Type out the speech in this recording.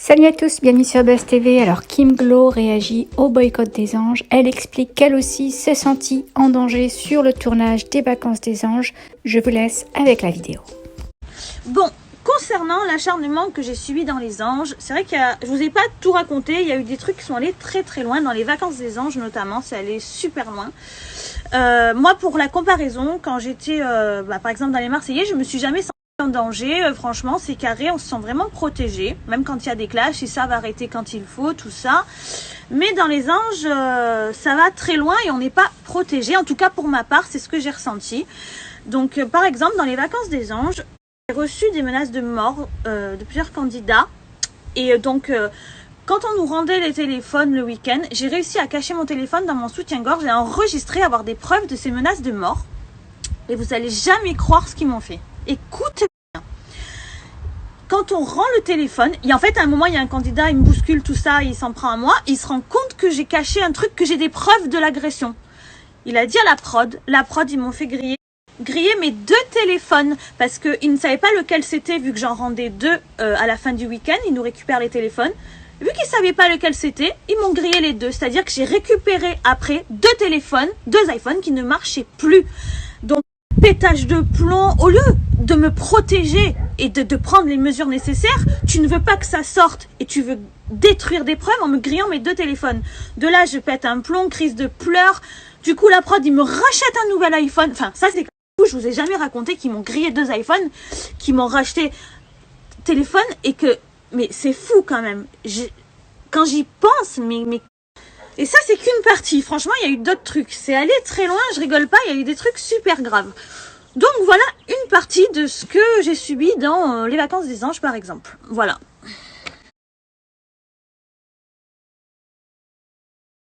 Salut à tous, bienvenue sur Buzz TV. Alors Kim Glow réagit au boycott des anges. Elle explique qu'elle aussi s'est sentie en danger sur le tournage des vacances des anges. Je vous laisse avec la vidéo. Bon, concernant l'acharnement que j'ai subi dans les anges, c'est vrai que je vous ai pas tout raconté. Il y a eu des trucs qui sont allés très loin, dans les vacances des anges notamment, c'est allé super loin. Moi, pour la comparaison, quand j'étais par exemple dans les Marseillais, je me suis jamais sentie en danger. Franchement, c'est carré, on se sent vraiment protégé, même quand il y a des clashs, ils savent arrêter quand il faut, tout ça. Mais dans les anges, ça va très loin et on n'est pas protégé. En tout cas, pour ma part, c'est ce que j'ai ressenti. Donc, par exemple, dans les vacances des anges, j'ai reçu des menaces de mort de plusieurs candidats. Et donc, quand on nous rendait les téléphones le week-end, j'ai réussi à cacher mon téléphone dans mon soutien-gorge et à enregistrer, avoir des preuves de ces menaces de mort. Et vous allez jamais croire ce qu'ils m'ont fait. Écoutez bien. Quand on rend le téléphone, et en fait à un moment il y a un candidat, il me bouscule tout ça, il s'en prend à moi, il se rend compte que j'ai caché un truc, que j'ai des preuves de l'agression. Il a dit à la prod ils m'ont fait griller mes deux téléphones parce qu'ils ne savaient pas lequel c'était vu que j'en rendais deux à la fin du week-end, ils nous récupèrent les téléphones. Vu qu'ils ne savaient pas lequel c'était, ils m'ont grillé les deux, c'est-à-dire que j'ai récupéré après deux téléphones, deux iPhones qui ne marchaient plus. Donc pétage de plomb, au lieu de me protéger et de prendre les mesures nécessaires, tu ne veux pas que ça sorte et tu veux détruire des preuves en me grillant mes deux téléphones. De là, je pète un plomb, crise de pleurs. Du coup, la prod, il me rachète un nouvel iPhone. Enfin, ça, c'est comme je vous ai jamais raconté qu'ils m'ont grillé deux iPhones, qu'ils m'ont racheté téléphone et que... Mais c'est fou quand même. Quand j'y pense, mais... Et ça, c'est qu'une partie. Franchement, il y a eu d'autres trucs. C'est allé très loin, je rigole pas, il y a eu des trucs super graves. Donc voilà une partie de ce que j'ai subi dans les vacances des anges, par exemple. Voilà.